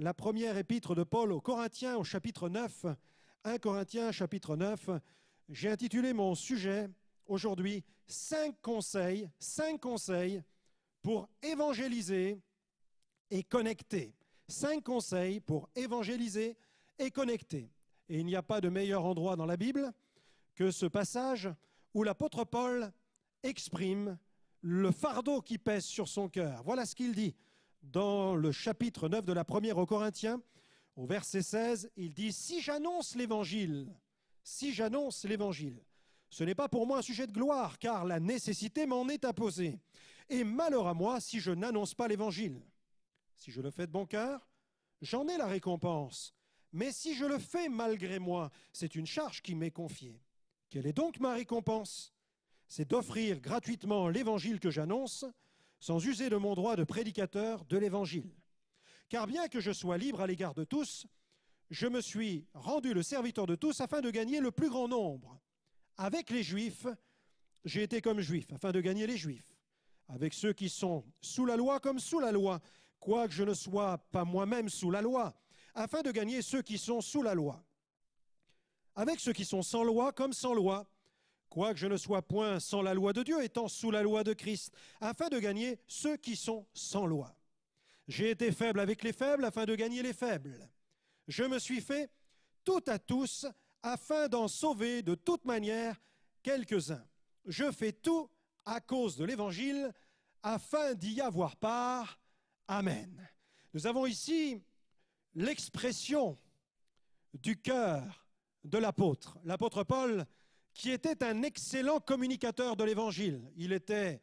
la première épître de Paul aux Corinthiens au chapitre 9, 1 Corinthiens chapitre 9. J'ai intitulé mon sujet aujourd'hui « 5 conseils pour évangéliser et connecter ». 5 conseils pour évangéliser et connecter. Et il n'y a pas de meilleur endroit dans la Bible que ce passage où l'apôtre Paul exprime le fardeau qui pèse sur son cœur. Voilà ce qu'il dit dans le chapitre 9 de la première aux Corinthiens, au verset 16, il dit « Si j'annonce l'Évangile, ce n'est pas pour moi un sujet de gloire, car la nécessité m'en est imposée. Et malheur à moi si je n'annonce pas l'Évangile. Si je le fais de bon cœur, j'en ai la récompense. Mais si je le fais malgré moi, c'est une charge qui m'est confiée. Quelle est donc ma récompense? C'est d'offrir gratuitement l'Évangile que j'annonce, sans user de mon droit de prédicateur de l'Évangile. Car bien que je sois libre à l'égard de tous, je me suis rendu le serviteur de tous afin de gagner le plus grand nombre. Avec les Juifs, j'ai été comme Juif, afin de gagner les Juifs. Avec ceux qui sont sous la loi comme sous la loi, quoique je ne sois pas moi-même sous la loi, afin de gagner ceux qui sont sous la loi. Avec ceux qui sont sans loi comme sans loi, quoique je ne sois point sans la loi de Dieu, étant sous la loi de Christ, afin de gagner ceux qui sont sans loi. J'ai été faible avec les faibles, afin de gagner les faibles. Je me suis fait tout à tous, afin d'en sauver de toute manière quelques-uns. Je fais tout à cause de l'Évangile, afin d'y avoir part. Amen. Nous avons ici l'expression du cœur de l'apôtre. L'apôtre Paul, qui était un excellent communicateur de l'Évangile. Il était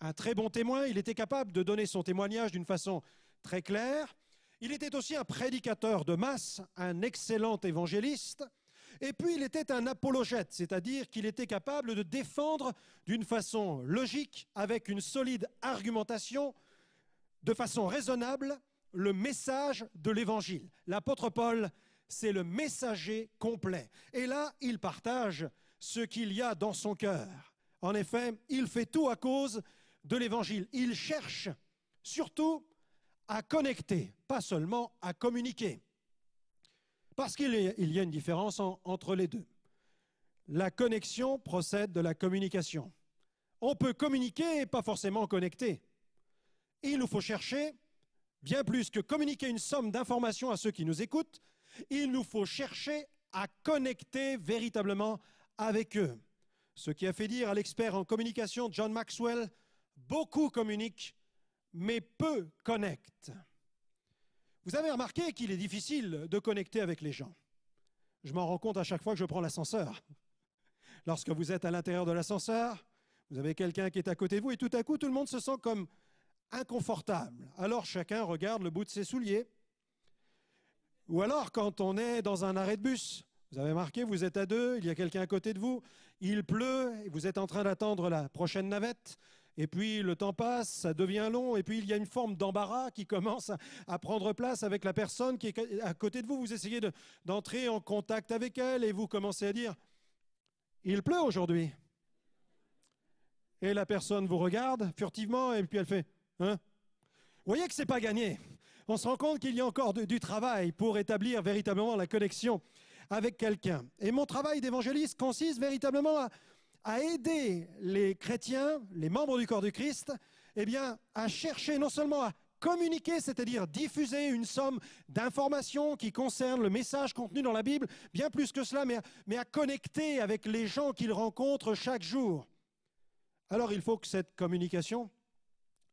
un très bon témoin, il était capable de donner son témoignage d'une façon très claire. Il était aussi un prédicateur de masse, un excellent évangéliste. Et puis il était un apologète, c'est-à-dire qu'il était capable de défendre d'une façon logique, avec une solide argumentation, de façon raisonnable, le message de l'Évangile. L'apôtre Paul, c'est le messager complet. Et là, il partage ce qu'il y a dans son cœur. En effet, il fait tout à cause de l'Évangile. Il cherche surtout à connecter, pas seulement à communiquer. Parce qu'il y a une différence entre les deux. La connexion procède de la communication. On peut communiquer et pas forcément connecter. Il nous faut chercher, bien plus que communiquer une somme d'informations à ceux qui nous écoutent, il nous faut chercher à connecter véritablement avec eux. Ce qui a fait dire à l'expert en communication John Maxwell, beaucoup communiquent, mais peu connectent. Vous avez remarqué qu'il est difficile de connecter avec les gens. Je m'en rends compte à chaque fois que je prends l'ascenseur. Lorsque vous êtes à l'intérieur de l'ascenseur, vous avez quelqu'un qui est à côté de vous et tout à coup, tout le monde se sent comme inconfortable. Alors chacun regarde le bout de ses souliers. Ou alors quand on est dans un arrêt de bus, vous avez remarqué, vous êtes à deux, il y a quelqu'un à côté de vous, il pleut, et vous êtes en train d'attendre la prochaine navette. Et puis le temps passe, ça devient long, et puis il y a une forme d'embarras qui commence à prendre place avec la personne qui est à côté de vous. Vous essayez d'entrer en contact avec elle et vous commencez à dire « Il pleut aujourd'hui ». Et la personne vous regarde furtivement et puis elle fait « Hein ?» Vous voyez que ce n'est pas gagné. On se rend compte qu'il y a encore du travail pour établir véritablement la connexion avec quelqu'un. Et mon travail d'évangéliste consiste véritablement à aider les chrétiens, les membres du corps du Christ, eh bien, à chercher non seulement à communiquer, c'est-à-dire diffuser une somme d'informations qui concernent le message contenu dans la Bible, bien plus que cela, mais à connecter avec les gens qu'ils rencontrent chaque jour. Alors il faut que cette communication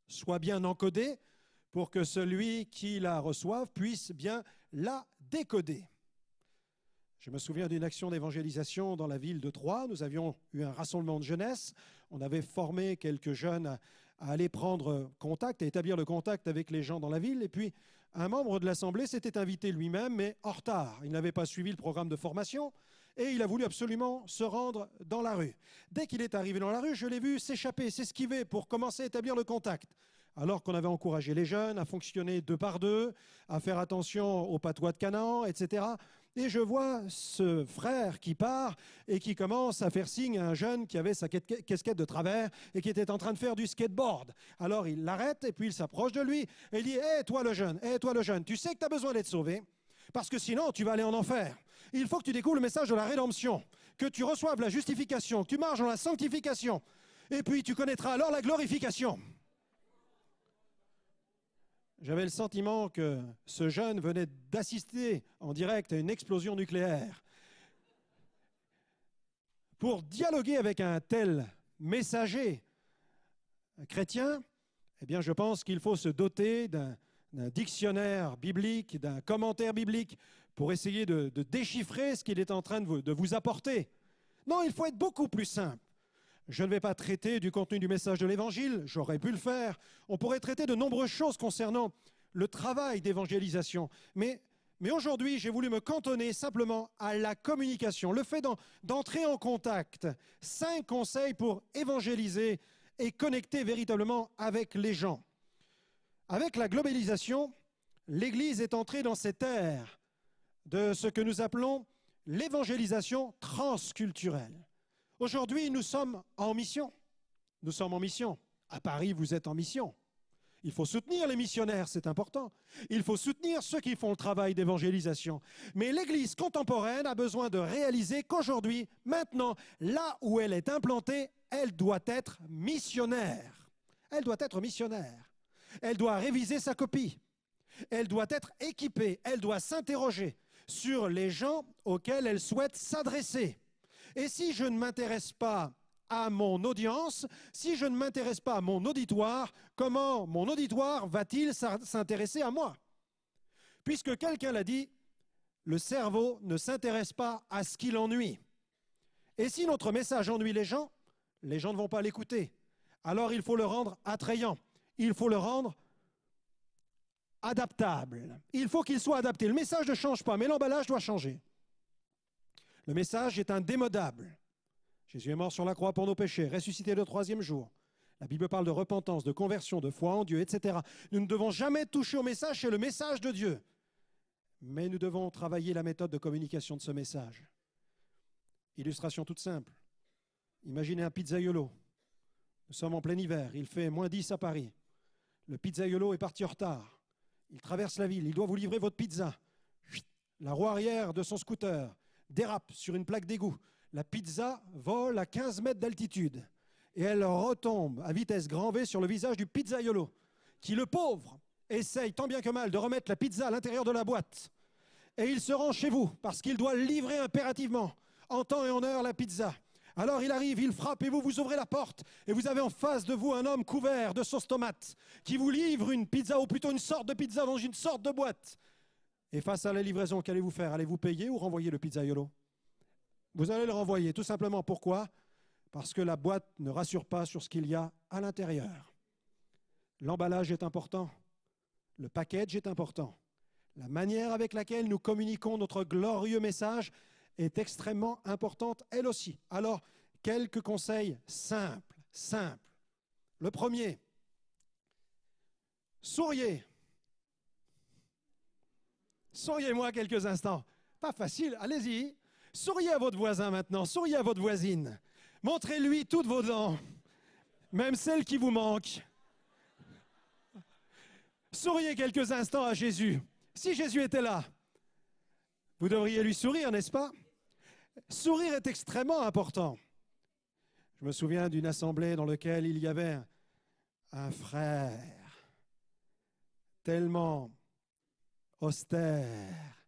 soit bien encodée pour que celui qui la reçoive puisse bien la décoder. Je me souviens d'une action d'évangélisation dans la ville de Troyes. Nous avions eu un rassemblement de jeunesse. On avait formé quelques jeunes à aller prendre contact, à établir le contact avec les gens dans la ville. Et puis, un membre de l'Assemblée s'était invité lui-même, mais en retard. Il n'avait pas suivi le programme de formation et il a voulu absolument se rendre dans la rue. Dès qu'il est arrivé dans la rue, je l'ai vu s'échapper, s'esquiver pour commencer à établir le contact. Alors qu'on avait encouragé les jeunes à fonctionner deux par deux, à faire attention aux patois de Canaan, etc. Et je vois ce frère qui part et qui commence à faire signe à un jeune qui avait sa casquette de travers et qui était en train de faire du skateboard. Alors il l'arrête et puis il s'approche de lui et il dit « Hé, toi le jeune, tu sais que tu as besoin d'être sauvé parce que sinon tu vas aller en enfer. Il faut que tu découvres le message de la rédemption, que tu reçoives la justification, que tu marches dans la sanctification et puis tu connaîtras alors la glorification. » J'avais le sentiment que ce jeune venait d'assister en direct à une explosion nucléaire. Pour dialoguer avec un tel messager chrétien, eh bien, je pense qu'il faut se doter d'un dictionnaire biblique, d'un commentaire biblique pour essayer de déchiffrer ce qu'il est en train de vous apporter. Non, il faut être beaucoup plus simple. Je ne vais pas traiter du contenu du message de l'Évangile, j'aurais pu le faire. On pourrait traiter de nombreuses choses concernant le travail d'évangélisation. Mais aujourd'hui, j'ai voulu me cantonner simplement à la communication, le fait d'entrer en contact. 5 conseils pour évangéliser et connecter véritablement avec les gens. Avec la globalisation, l'Église est entrée dans cette ère de ce que nous appelons l'évangélisation transculturelle. Aujourd'hui, nous sommes en mission. Nous sommes en mission. À Paris, vous êtes en mission. Il faut soutenir les missionnaires, c'est important. Il faut soutenir ceux qui font le travail d'évangélisation. Mais l'Église contemporaine a besoin de réaliser qu'aujourd'hui, maintenant, là où elle est implantée, elle doit être missionnaire. Elle doit être missionnaire. Elle doit réviser sa copie. Elle doit être équipée. Elle doit s'interroger sur les gens auxquels elle souhaite s'adresser. Et si je ne m'intéresse pas à mon audience, si je ne m'intéresse pas à mon auditoire, comment mon auditoire va-t-il s'intéresser à moi? Puisque quelqu'un l'a dit, le cerveau ne s'intéresse pas à ce qui l'ennuie. Et si notre message ennuie les gens ne vont pas l'écouter. Alors il faut le rendre attrayant, il faut le rendre adaptable. Il faut qu'il soit adapté. Le message ne change pas, mais l'emballage doit changer. Le message est indémodable. Jésus est mort sur la croix pour nos péchés, ressuscité le 3e jour. La Bible parle de repentance, de conversion, de foi en Dieu, etc. Nous ne devons jamais toucher au message, c'est le message de Dieu. Mais nous devons travailler la méthode de communication de ce message. Illustration toute simple. Imaginez un pizzaiolo. Nous sommes en plein hiver, il fait -10 à Paris. Le pizzaiolo est parti en retard. Il traverse la ville, il doit vous livrer votre pizza. La roue arrière de son scooter dérape sur une plaque d'égout. La pizza vole à 15 mètres d'altitude et elle retombe à vitesse grand V sur le visage du pizzaiolo qui, le pauvre, essaye tant bien que mal de remettre la pizza à l'intérieur de la boîte. Et il se rend chez vous parce qu'il doit livrer impérativement, en temps et en heure, la pizza. Alors il arrive, il frappe et vous ouvrez la porte et vous avez en face de vous un homme couvert de sauce tomate qui vous livre une pizza, ou plutôt une sorte de pizza dans une sorte de boîte. Et face à la livraison, qu'allez-vous faire? Allez-vous payer ou renvoyer le pizzaiolo? Vous allez le renvoyer, tout simplement. Pourquoi? Parce que la boîte ne rassure pas sur ce qu'il y a à l'intérieur. L'emballage est important, le package est important. La manière avec laquelle nous communiquons notre glorieux message est extrêmement importante, elle aussi. Alors, quelques conseils simples. Le premier, souriez. Souriez-moi quelques instants. Pas facile, allez-y. Souriez à votre voisin maintenant, souriez à votre voisine. Montrez-lui toutes vos dents, même celles qui vous manquent. Souriez quelques instants à Jésus. Si Jésus était là, vous devriez lui sourire, n'est-ce pas? Sourire est extrêmement important. Je me souviens d'une assemblée dans laquelle il y avait un frère tellement austère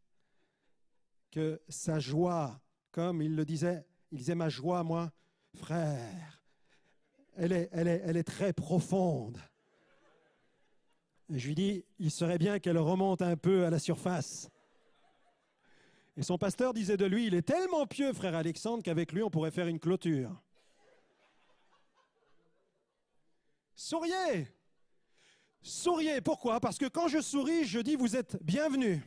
que sa joie, comme il le disait, il disait ma joie, moi, frère, elle est très profonde. Et je lui dis, il serait bien qu'elle remonte un peu à la surface. Et son pasteur disait de lui, il est tellement pieux, frère Alexandre, qu'avec lui, on pourrait faire une clôture. Souriez! Souriez, pourquoi? Parce que quand je souris, je dis, vous êtes bienvenus.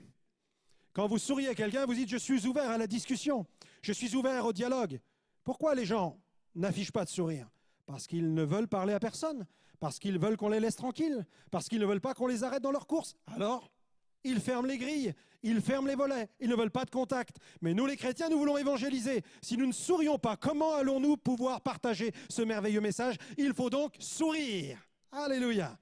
Quand vous souriez à quelqu'un, vous dites, je suis ouvert à la discussion, je suis ouvert au dialogue. Pourquoi les gens n'affichent pas de sourire? Parce qu'ils ne veulent parler à personne, parce qu'ils veulent qu'on les laisse tranquilles, parce qu'ils ne veulent pas qu'on les arrête dans leur course. Alors, Ils ferment les grilles, ils ferment les volets, ils ne veulent pas de contact. Mais nous, les chrétiens, nous voulons évangéliser. Si nous ne sourions pas, comment allons-nous pouvoir partager ce merveilleux message? Il faut donc sourire. Alléluia.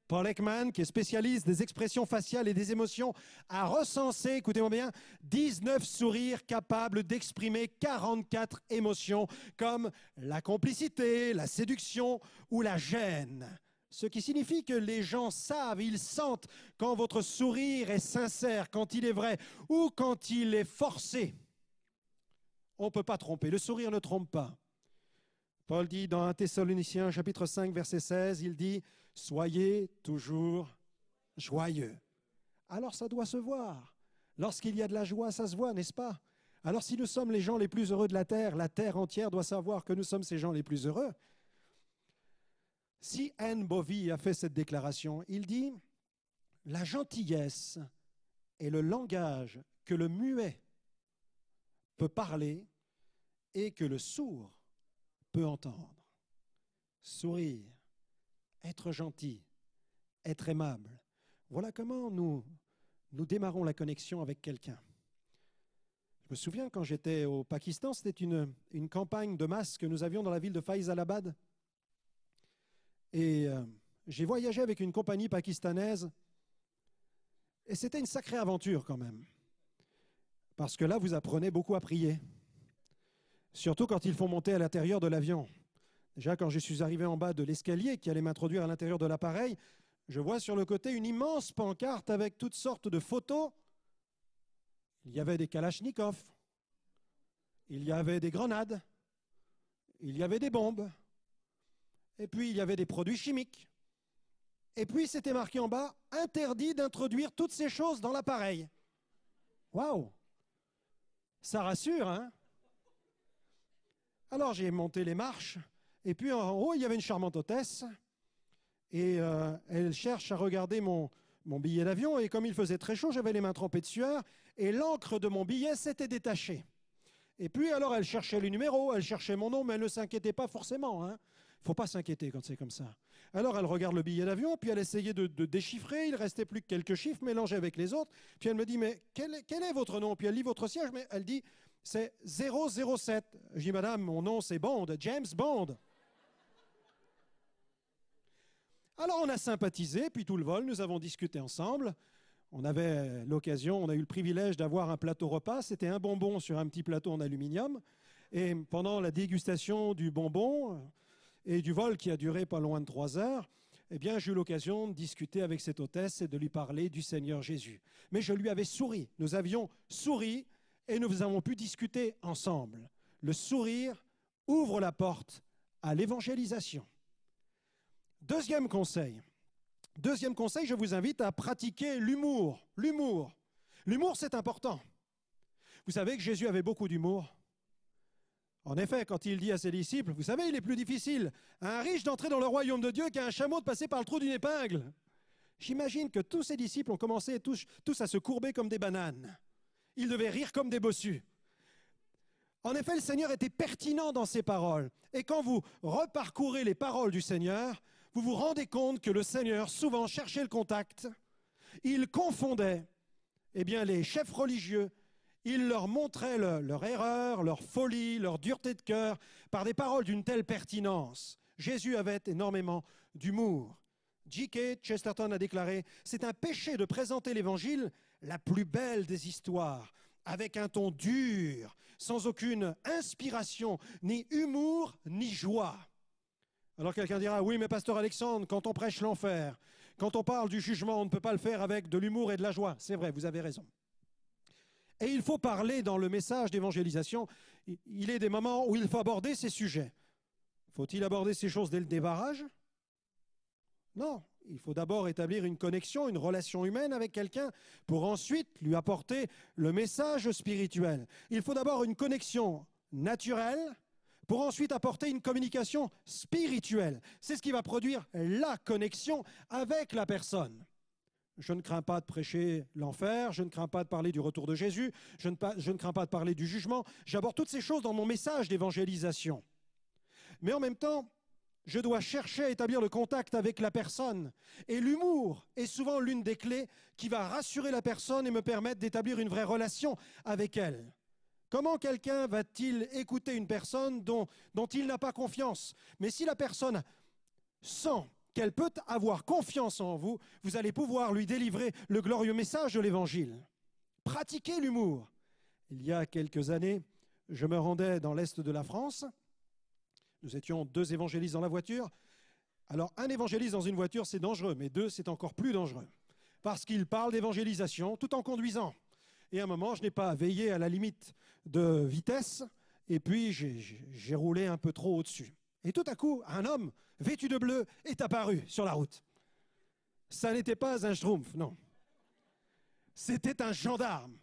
Paul Ekman, qui est spécialiste des expressions faciales et des émotions, a recensé, écoutez-moi bien, 19 sourires capables d'exprimer 44 émotions, comme la complicité, la séduction ou la gêne. Ce qui signifie que les gens savent, ils sentent quand votre sourire est sincère, quand il est vrai ou quand il est forcé. On ne peut pas tromper, le sourire ne trompe pas. Paul dit dans 1 Thessaloniciens chapitre 5 verset 16, il dit « Soyez toujours joyeux ». Alors ça doit se voir. Lorsqu'il y a de la joie, ça se voit, n'est-ce pas? Alors si nous sommes les gens les plus heureux de la terre entière doit savoir que nous sommes ces gens les plus heureux. Si Anne Bovey a fait cette déclaration, il dit « La gentillesse est le langage que le muet peut parler et que le sourd peut entendre. » Sourire, être gentil, être aimable. Voilà comment nous démarrons la connexion avec quelqu'un. Je me souviens quand j'étais au Pakistan, c'était une campagne de masse que nous avions dans la ville de Faisalabad. Et j'ai voyagé avec une compagnie pakistanaise et c'était une sacrée aventure quand même. Parce que là, vous apprenez beaucoup à prier. Surtout quand ils font monter à l'intérieur de l'avion. Déjà, quand je suis arrivé en bas de l'escalier qui allait m'introduire à l'intérieur de l'appareil, je vois sur le côté une immense pancarte avec toutes sortes de photos. Il y avait des kalachnikovs, il y avait des grenades, il y avait des bombes, et puis il y avait des produits chimiques. Et puis c'était marqué en bas, interdit d'introduire toutes ces choses dans l'appareil. Waouh! Ça rassure, hein? Alors j'ai monté les marches, et puis en haut, il y avait une charmante hôtesse, et elle cherche à regarder mon billet d'avion, et comme il faisait très chaud, j'avais les mains trempées de sueur, et l'encre de mon billet s'était détachée. Et puis alors elle cherchait le numéro, elle cherchait mon nom, mais elle ne s'inquiétait pas forcément, hein. Il ne faut pas s'inquiéter quand c'est comme ça. Alors elle regarde le billet d'avion, puis elle essayait de déchiffrer, il ne restait plus que quelques chiffres mélangés avec les autres, puis elle me dit, mais quel est votre nom? Puis elle lit votre siège, mais elle dit, c'est 007. Je dis, madame, mon nom c'est Bond, James Bond. Alors on a sympathisé, puis tout le vol, nous avons discuté ensemble. On avait l'occasion, on a eu le privilège d'avoir un plateau repas, c'était un bonbon sur un petit plateau en aluminium. Et pendant la dégustation du bonbon et du vol qui a duré pas loin de 3 heures, eh bien, j'ai eu l'occasion de discuter avec cette hôtesse et de lui parler du Seigneur Jésus. Mais je lui avais souri, nous avions souri et nous avons pu discuter ensemble. Le sourire ouvre la porte à l'évangélisation. Deuxième conseil, je vous invite à pratiquer l'humour. L'humour, c'est important. Vous savez que Jésus avait beaucoup d'humour. En effet, quand il dit à ses disciples, vous savez, il est plus difficile à un riche d'entrer dans le royaume de Dieu qu'à un chameau de passer par le trou d'une épingle. J'imagine que tous ses disciples ont commencé tous à se courber comme des bananes. Ils devaient rire comme des bossus. En effet, le Seigneur était pertinent dans ses paroles. Et quand vous reparcourez les paroles du Seigneur, vous vous rendez compte que le Seigneur souvent cherchait le contact. Il confondait les chefs religieux. Il leur montrait leur erreur, leur folie, leur dureté de cœur par des paroles d'une telle pertinence. Jésus avait énormément d'humour. G.K. Chesterton a déclaré « C'est un péché de présenter l'Évangile, la plus belle des histoires, avec un ton dur, sans aucune inspiration, ni humour, ni joie. » Alors quelqu'un dira « Oui, mais pasteur Alexandre, quand on prêche l'enfer, quand on parle du jugement, on ne peut pas le faire avec de l'humour et de la joie. » C'est vrai, vous avez raison. Et il faut parler dans le message d'évangélisation, il est des moments où il faut aborder ces sujets. Faut-il aborder ces choses dès le démarrage? Non, il faut d'abord établir une connexion, une relation humaine avec quelqu'un pour ensuite lui apporter le message spirituel. Il faut d'abord une connexion naturelle pour ensuite apporter une communication spirituelle. C'est ce qui va produire la connexion avec la personne. Je ne crains pas de prêcher l'enfer, je ne crains pas de parler du retour de Jésus, je ne crains pas de parler du jugement. J'aborde toutes ces choses dans mon message d'évangélisation. Mais en même temps, Je dois chercher à établir le contact avec la personne. Et l'humour est souvent l'une des clés qui va rassurer la personne et me permettre d'établir une vraie relation avec elle. Comment quelqu'un va-t-il écouter une personne dont il n'a pas confiance? Mais si la personne sent qu'elle peut avoir confiance en vous, vous allez pouvoir lui délivrer le glorieux message de l'Évangile. Pratiquez l'humour. Il y a quelques années, je me rendais dans l'est de la France. Nous étions 2 évangélistes dans la voiture. Alors, un évangéliste dans une voiture, c'est dangereux, mais 2, c'est encore plus dangereux. Parce qu'il parle d'évangélisation tout en conduisant. Et à un moment, je n'ai pas veillé à la limite de vitesse, et puis j'ai roulé un peu trop au-dessus. Et tout à coup, un homme vêtu de bleu est apparu sur la route. Ça n'était pas un schtroumpf, non. C'était un gendarme.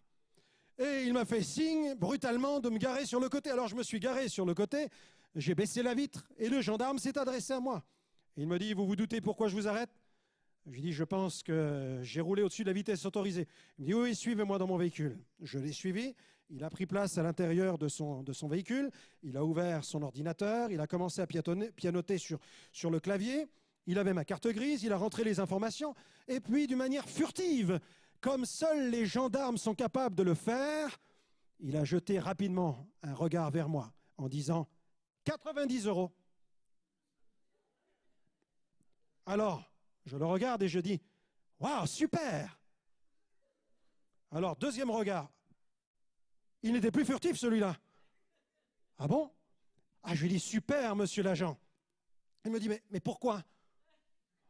Et il m'a fait signe brutalement de me garer sur le côté. Alors je me suis garé sur le côté, j'ai baissé la vitre et le gendarme s'est adressé à moi. Et il me dit, vous vous doutez pourquoi je vous arrête? Je lui dis, je pense que j'ai roulé au-dessus de la vitesse autorisée. Il me dit, oui, suivez-moi dans mon véhicule. Je l'ai suivi, il a pris place à l'intérieur de son véhicule, il a ouvert son ordinateur, il a commencé à pianoter sur le clavier, il avait ma carte grise, il a rentré les informations, et puis d'une manière furtive, comme seuls les gendarmes sont capables de le faire, il a jeté rapidement un regard vers moi en disant « 90 €. Alors, je le regarde et je dis « Waouh, super !» Alors, deuxième regard. Il n'était plus furtif, celui-là. « Ah bon ?» Ah, je lui dis « Super, monsieur l'agent. » Il me dit « Mais pourquoi ?»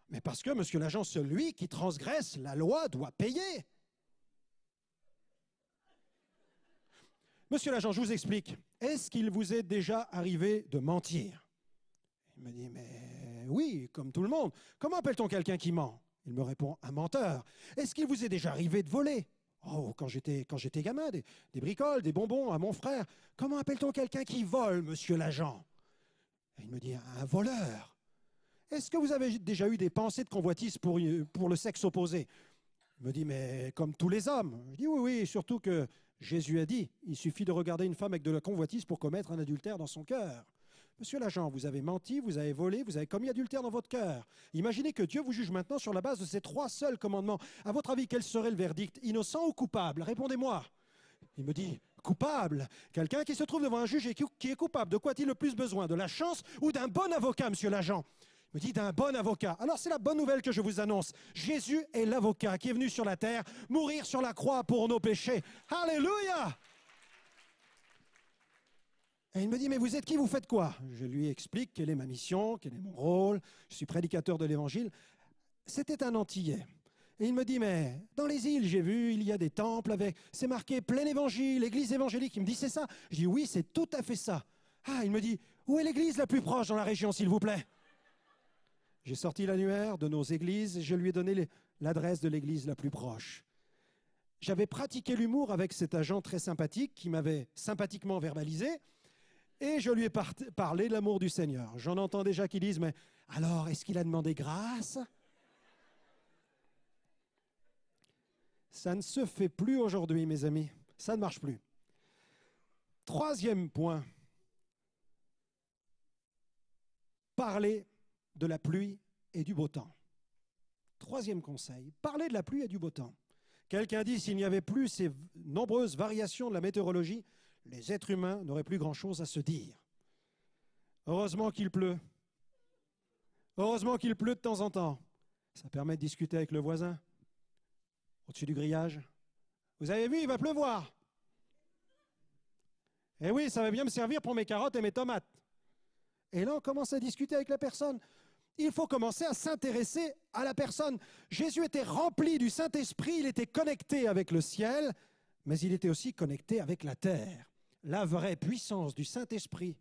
Mais parce que, monsieur l'agent, celui qui transgresse la loi doit payer. Monsieur l'agent, je vous explique. Est-ce qu'il vous est déjà arrivé de mentir? Il me dit, mais oui, comme tout le monde. Comment appelle-t-on quelqu'un qui ment? Il me répond, un menteur. Est-ce qu'il vous est déjà arrivé de voler? Oh, quand j'étais gamin, des bricoles, des bonbons à mon frère. Comment appelle-t-on quelqu'un qui vole, monsieur l'agent? Il me dit, un voleur. Est-ce que vous avez déjà eu des pensées de convoitise pour le sexe opposé? Il me dit, mais comme tous les hommes. Je dis, oui, surtout que Jésus a dit, il suffit de regarder une femme avec de la convoitise pour commettre un adultère dans son cœur. Monsieur l'agent, vous avez menti, vous avez volé, vous avez commis adultère dans votre cœur. Imaginez que Dieu vous juge maintenant sur la base de ces 3 seuls commandements. À votre avis, quel serait le verdict? Innocent ou coupable? Répondez-moi. Il me dit, coupable. Quelqu'un qui se trouve devant un juge et qui est coupable, de quoi a-t-il le plus besoin? De la chance ou d'un bon avocat, monsieur l'agent? Il me dit, d'un bon avocat. Alors c'est la bonne nouvelle que je vous annonce. Jésus est l'avocat qui est venu sur la terre, mourir sur la croix pour nos péchés. Alléluia! Et il me dit, mais vous êtes qui, vous faites quoi? Je lui explique quelle est ma mission, quel est mon rôle. Je suis prédicateur de l'Évangile. C'était un Antillais. Et il me dit, mais dans les îles, j'ai vu, il y a des temples avec, c'est marqué plein évangile, église évangélique. Il me dit, c'est ça? Je dis, oui, c'est tout à fait ça. Ah, il me dit, où est l'église la plus proche dans la région, s'il vous plaît? J'ai sorti l'annuaire de nos églises et je lui ai donné l'adresse de l'église la plus proche. J'avais pratiqué l'humour avec cet agent très sympathique qui m'avait sympathiquement verbalisé et je lui ai parlé de l'amour du Seigneur. J'en entends déjà qui disent, mais alors, est-ce qu'il a demandé grâce? Ça ne se fait plus aujourd'hui, mes amis. Ça ne marche plus. 3e point. Parler de la pluie et du beau temps. 3e conseil, parler de la pluie et du beau temps. Quelqu'un dit, s'il n'y avait plus ces nombreuses variations de la météorologie, les êtres humains n'auraient plus grand-chose à se dire. Heureusement qu'il pleut. Heureusement qu'il pleut de temps en temps. Ça permet de discuter avec le voisin, au-dessus du grillage. Vous avez vu, il va pleuvoir. Eh oui, ça va bien me servir pour mes carottes et mes tomates. Et là, on commence à discuter avec la personne. Il faut commencer à s'intéresser à la personne. Jésus était rempli du Saint-Esprit, il était connecté avec le ciel, mais il était aussi connecté avec la terre. La vraie puissance du Saint-Esprit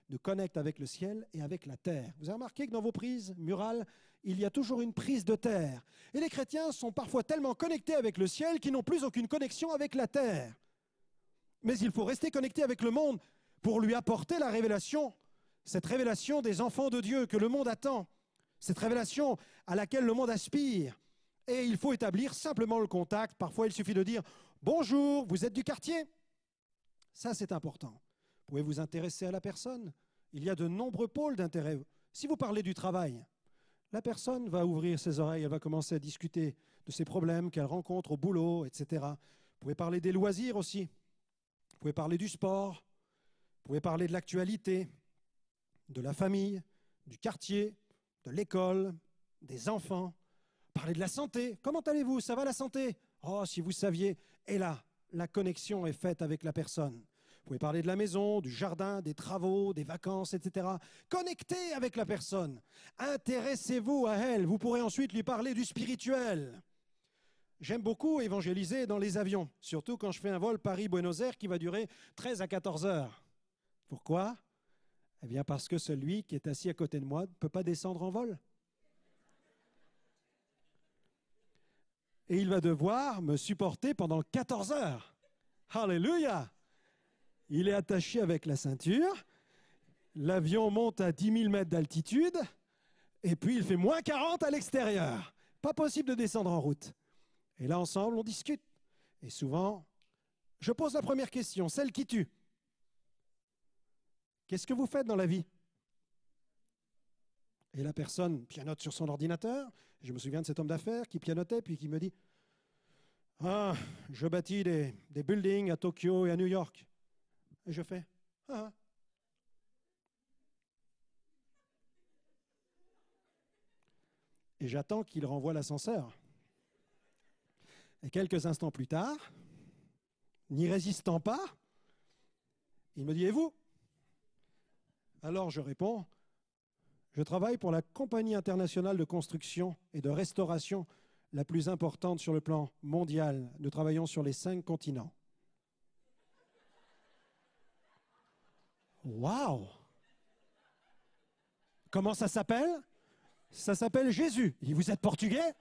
nous connecte avec le ciel et avec la terre. Vous avez remarqué que dans vos prises murales, il y a toujours une prise de terre. Et les chrétiens sont parfois tellement connectés avec le ciel qu'ils n'ont plus aucune connexion avec la terre. Mais il faut rester connecté avec le monde pour lui apporter la révélation, cette révélation des enfants de Dieu que le monde attend, cette révélation à laquelle le monde aspire. Et il faut établir simplement le contact. Parfois, il suffit de dire « Bonjour, vous êtes du quartier ?» Ça, c'est important. Vous pouvez vous intéresser à la personne. Il y a de nombreux pôles d'intérêt. Si vous parlez du travail, la personne va ouvrir ses oreilles, elle va commencer à discuter de ses problèmes qu'elle rencontre au boulot, etc. Vous pouvez parler des loisirs aussi. Vous pouvez parler du sport. Vous pouvez parler de l'actualité, de la famille, du quartier, de l'école, des enfants. Parler de la santé. Comment allez-vous? Ça va la santé? Oh, si vous saviez. Et là, la connexion est faite avec la personne. Vous pouvez parler de la maison, du jardin, des travaux, des vacances, etc. Connectez avec la personne. Intéressez-vous à elle. Vous pourrez ensuite lui parler du spirituel. J'aime beaucoup évangéliser dans les avions, surtout quand je fais un vol Paris-Buenos Aires qui va durer 13 à 14 heures. Pourquoi? Eh bien parce que celui qui est assis à côté de moi ne peut pas descendre en vol. Et il va devoir me supporter pendant 14 heures. Alléluia! Il est attaché avec la ceinture, l'avion monte à 10 000 mètres d'altitude, et puis il fait moins 40 à l'extérieur. Pas possible de descendre en route. Et là, ensemble, on discute. Et souvent, je pose la première question, celle qui tue. Qu'est-ce que vous faites dans la vie? Et la personne pianote sur son ordinateur. Je me souviens de cet homme d'affaires qui pianotait, puis qui me dit « Ah, je bâtis des buildings à Tokyo et à New York. » Et je fais « Ah. » Et j'attends qu'il renvoie l'ascenseur. Et quelques instants plus tard, n'y résistant pas, il me dit « Et vous ?» Alors je réponds « Je travaille pour la compagnie internationale de construction et de restauration la plus importante sur le plan mondial. Nous travaillons sur les 5 continents. » Waouh! Comment ça s'appelle? Ça s'appelle Jésus. Il dit, vous êtes portugais?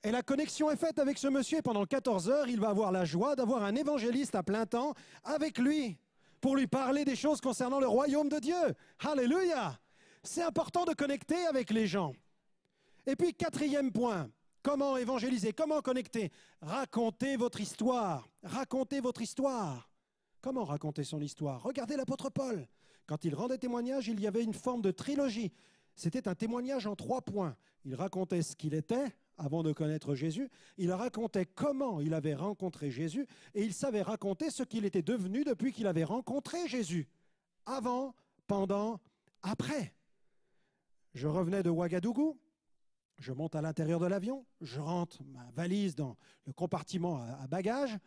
Et la connexion est faite avec ce monsieur. Pendant 14 heures, il va avoir la joie d'avoir un évangéliste à plein temps avec lui pour lui parler des choses concernant le royaume de Dieu. Alléluia! C'est important de connecter avec les gens. Et puis, 4e point, comment évangéliser, comment connecter? Racontez votre histoire. Racontez votre histoire. Comment raconter son histoire? Regardez l'apôtre Paul. Quand il rendait témoignage, il y avait une forme de trilogie. C'était un témoignage en 3 points. Il racontait ce qu'il était avant de connaître Jésus. Il racontait comment il avait rencontré Jésus. Et il savait raconter ce qu'il était devenu depuis qu'il avait rencontré Jésus. Avant, pendant, après. Je revenais de Ouagadougou. Je monte à l'intérieur de l'avion. Je rentre ma valise dans le compartiment à bagages.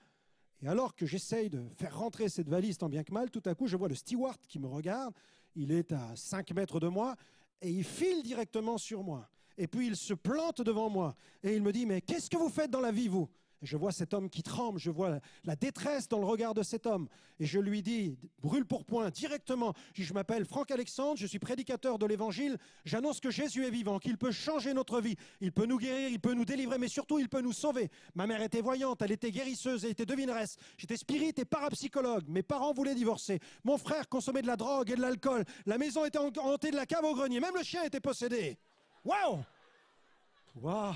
Et alors que j'essaye de faire rentrer cette valise tant bien que mal, tout à coup, je vois le steward qui me regarde. Il est à 5 mètres de moi et il file directement sur moi. Et puis, il se plante devant moi et il me dit « Mais qu'est-ce que vous faites dans la vie, vous ?» Et je vois cet homme qui tremble, je vois la détresse dans le regard de cet homme. Et je lui dis, brûle pour point, directement, je m'appelle Franck Alexandre, je suis prédicateur de l'Évangile, j'annonce que Jésus est vivant, qu'il peut changer notre vie, il peut nous guérir, il peut nous délivrer, mais surtout il peut nous sauver. Ma mère était voyante, elle était guérisseuse, elle était devineresse, j'étais spirit et parapsychologue, mes parents voulaient divorcer, mon frère consommait de la drogue et de l'alcool, la maison était hantée de la cave au grenier, même le chien était possédé. Waouh! Waouh!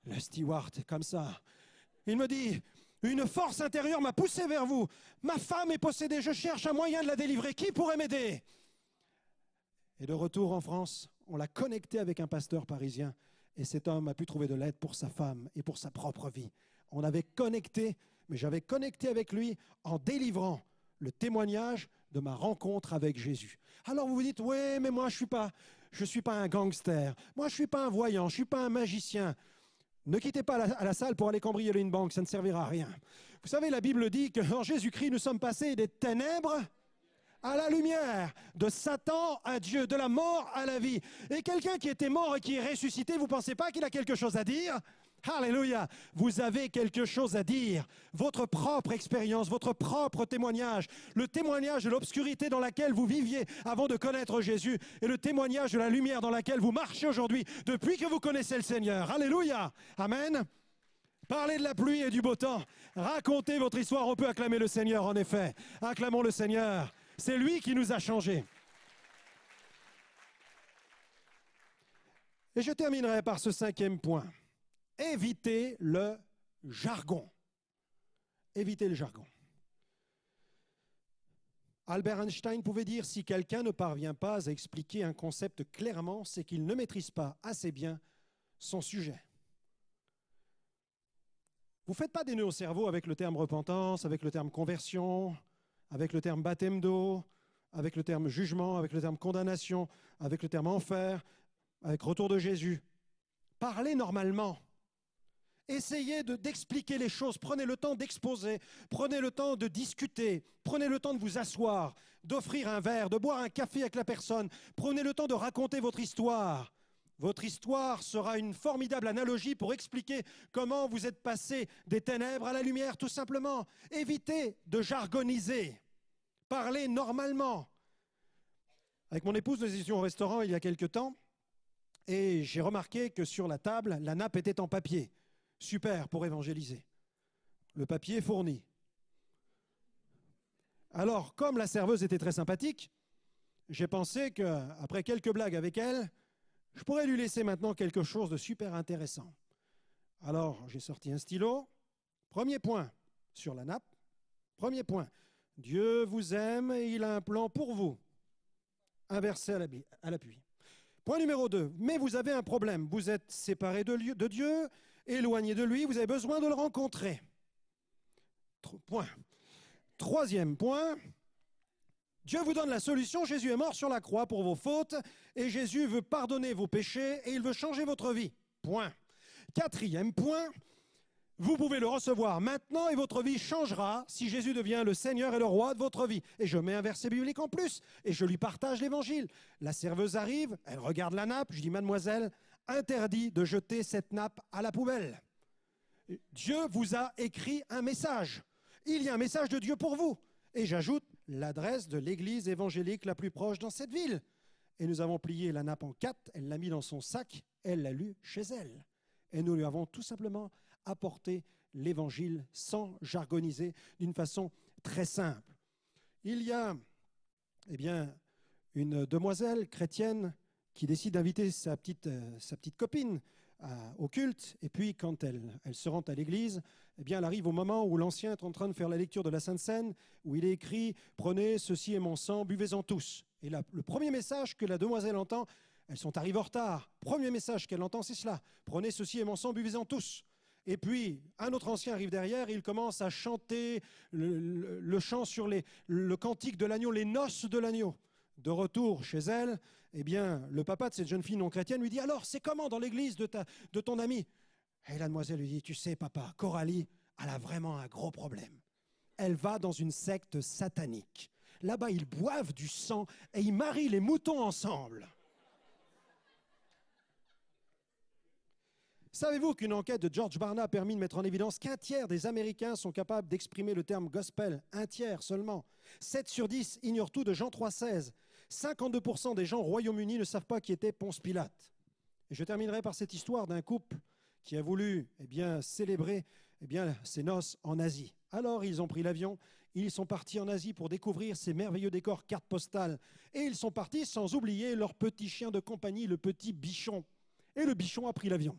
Le steward, comme ça. Il me dit, une force intérieure m'a poussé vers vous. Ma femme est possédée, je cherche un moyen de la délivrer. Qui pourrait m'aider? Et de retour en France, on l'a connecté avec un pasteur parisien. Et cet homme a pu trouver de l'aide pour sa femme et pour sa propre vie. On avait connecté, mais j'avais connecté avec lui en délivrant le témoignage de ma rencontre avec Jésus. Alors vous vous dites, oui, mais moi je suis pas un gangster. Moi je suis pas un voyant, je suis pas un magicien. Ne quittez pas à la salle pour aller cambrioler une banque, ça ne servira à rien. Vous savez, la Bible dit qu'en Jésus-Christ, nous sommes passés des ténèbres à la lumière, de Satan à Dieu, de la mort à la vie. Et quelqu'un qui était mort et qui est ressuscité, vous ne pensez pas qu'il a quelque chose à dire? Alléluia! Vous avez quelque chose à dire. Votre propre expérience, votre propre témoignage, le témoignage de l'obscurité dans laquelle vous viviez avant de connaître Jésus et le témoignage de la lumière dans laquelle vous marchez aujourd'hui depuis que vous connaissez le Seigneur. Alléluia! Amen! Parlez de la pluie et du beau temps. Racontez votre histoire. On peut acclamer le Seigneur, en effet. Acclamons le Seigneur. C'est lui qui nous a changés. Et je terminerai par ce 5e point. Évitez le jargon. Évitez le jargon. Albert Einstein pouvait dire, si quelqu'un ne parvient pas à expliquer un concept clairement, c'est qu'il ne maîtrise pas assez bien son sujet. Vous ne faites pas des nœuds au cerveau avec le terme repentance, avec le terme conversion, avec le terme baptême d'eau, avec le terme jugement, avec le terme condamnation, avec le terme enfer, avec retour de Jésus. Parlez normalement. Essayez d'expliquer les choses. Prenez le temps d'exposer. Prenez le temps de discuter. Prenez le temps de vous asseoir, d'offrir un verre, de boire un café avec la personne. Prenez le temps de raconter votre histoire. Votre histoire sera une formidable analogie pour expliquer comment vous êtes passé des ténèbres à la lumière, tout simplement. Évitez de jargoniser. Parlez normalement. Avec mon épouse, nous étions au restaurant il y a quelque temps et j'ai remarqué que sur la table, la nappe était en papier. Super pour évangéliser. Le papier fourni. Alors, comme la serveuse était très sympathique, j'ai pensé qu'après quelques blagues avec elle, je pourrais lui laisser maintenant quelque chose de super intéressant. Alors, j'ai sorti un stylo. Premier point sur la nappe. Premier point. Dieu vous aime et il a un plan pour vous. Un verset à l'appui. Point numéro 2. Mais vous avez un problème. Vous êtes séparé de Dieu, éloigné de lui, vous avez besoin de le rencontrer. Point. Troisième point. Dieu vous donne la solution, Jésus est mort sur la croix pour vos fautes et Jésus veut pardonner vos péchés et il veut changer votre vie. Point. Quatrième point, vous pouvez le recevoir maintenant et votre vie changera si Jésus devient le Seigneur et le roi de votre vie. Et je mets un verset biblique en plus et je lui partage l'évangile. La serveuse arrive, elle regarde la nappe, je dis mademoiselle, interdit de jeter cette nappe à la poubelle. Dieu vous a écrit un message. Il y a un message de Dieu pour vous. Et j'ajoute l'adresse de l'église évangélique la plus proche dans cette ville. Et nous avons plié la nappe en 4, elle l'a mis dans son sac, elle l'a lu chez elle. Et nous lui avons tout simplement apporté l'évangile sans jargoniser, d'une façon très simple. Il y a une demoiselle chrétienne qui décide d'inviter sa petite copine au culte, et puis quand elle se rend à l'église, elle arrive au moment où l'ancien est en train de faire la lecture de la Sainte Seine, où il est écrit « Prenez, ceci est mon sang, buvez-en tous ». Et là, le premier message que la demoiselle entend, elles sont arrivées en retard, premier message qu'elle entend, c'est cela « Prenez, ceci est mon sang, buvez-en tous ». Et puis, un autre ancien arrive derrière, et il commence à chanter le chant sur le cantique de l'agneau, les noces de l'agneau. De retour chez elle, le papa de cette jeune fille non chrétienne lui dit « Alors, c'est comment dans l'église de ton ami ?» Et la demoiselle lui dit « Tu sais, papa, Coralie, elle a vraiment un gros problème. Elle va dans une secte satanique. Là-bas, ils boivent du sang et ils marient les moutons ensemble. » Savez-vous qu'une enquête de George Barna a permis de mettre en évidence qu'un tiers des Américains sont capables d'exprimer le terme gospel? Un tiers seulement. 7 sur 10 ignorent tout de Jean 3,16. 52% des gens au Royaume-Uni ne savent pas qui était Ponce Pilate. Et je terminerai par cette histoire d'un couple qui a voulu célébrer ses noces en Asie. Alors ils ont pris l'avion, ils sont partis en Asie pour découvrir ces merveilleux décors cartes postales. Et ils sont partis sans oublier leur petit chien de compagnie, le petit Bichon. Et le Bichon a pris l'avion.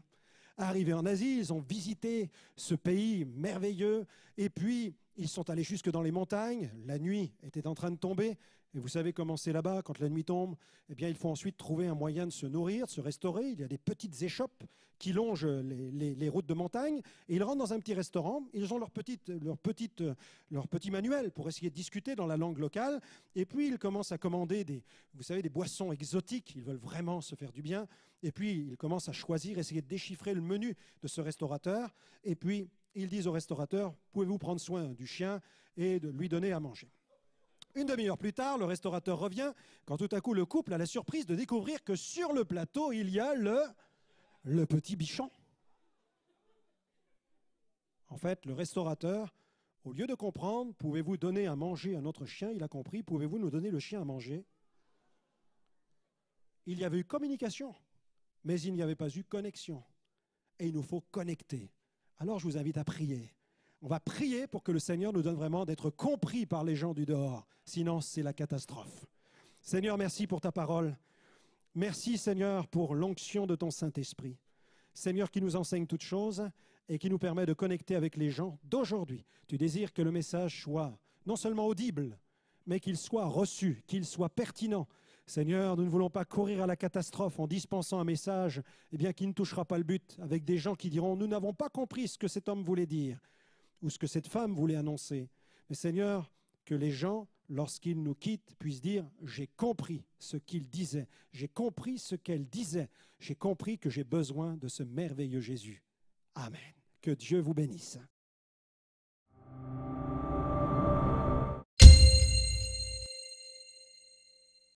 Arrivés en Asie, ils ont visité ce pays merveilleux et puis ils sont allés jusque dans les montagnes. La nuit était en train de tomber et vous savez comment c'est là-bas, quand la nuit tombe, il faut ensuite trouver un moyen de se nourrir, de se restaurer. Il y a des petites échoppes qui longent les routes de montagne et ils rentrent dans un petit restaurant. Ils ont leur petit manuel pour essayer de discuter dans la langue locale et puis ils commencent à commander des boissons exotiques. Ils veulent vraiment se faire du bien. Et puis, ils commencent à choisir, essayer de déchiffrer le menu de ce restaurateur. Et puis, ils disent au restaurateur, pouvez-vous prendre soin du chien et de lui donner à manger. Une demi-heure plus tard, le restaurateur revient, quand tout à coup, le couple a la surprise de découvrir que sur le plateau, il y a le petit Bichon. En fait, le restaurateur, au lieu de comprendre, pouvez-vous donner à manger à notre chien, il a compris, pouvez-vous nous donner le chien à manger? Il y avait eu communication. Mais il n'y avait pas eu connexion. Et il nous faut connecter. Alors je vous invite à prier. On va prier pour que le Seigneur nous donne vraiment d'être compris par les gens du dehors. Sinon, c'est la catastrophe. Seigneur, merci pour ta parole. Merci, Seigneur, pour l'onction de ton Saint-Esprit. Seigneur, qui nous enseigne toutes choses et qui nous permet de connecter avec les gens d'aujourd'hui. Tu désires que le message soit non seulement audible, mais qu'il soit reçu, qu'il soit pertinent. Seigneur, nous ne voulons pas courir à la catastrophe en dispensant un message qui ne touchera pas le but, avec des gens qui diront « Nous n'avons pas compris ce que cet homme voulait dire » ou ce que cette femme voulait annoncer. Mais Seigneur, que les gens, lorsqu'ils nous quittent, puissent dire « J'ai compris ce qu'il disait, j'ai compris ce qu'elle disait, j'ai compris que j'ai besoin de ce merveilleux Jésus. » Amen. Que Dieu vous bénisse.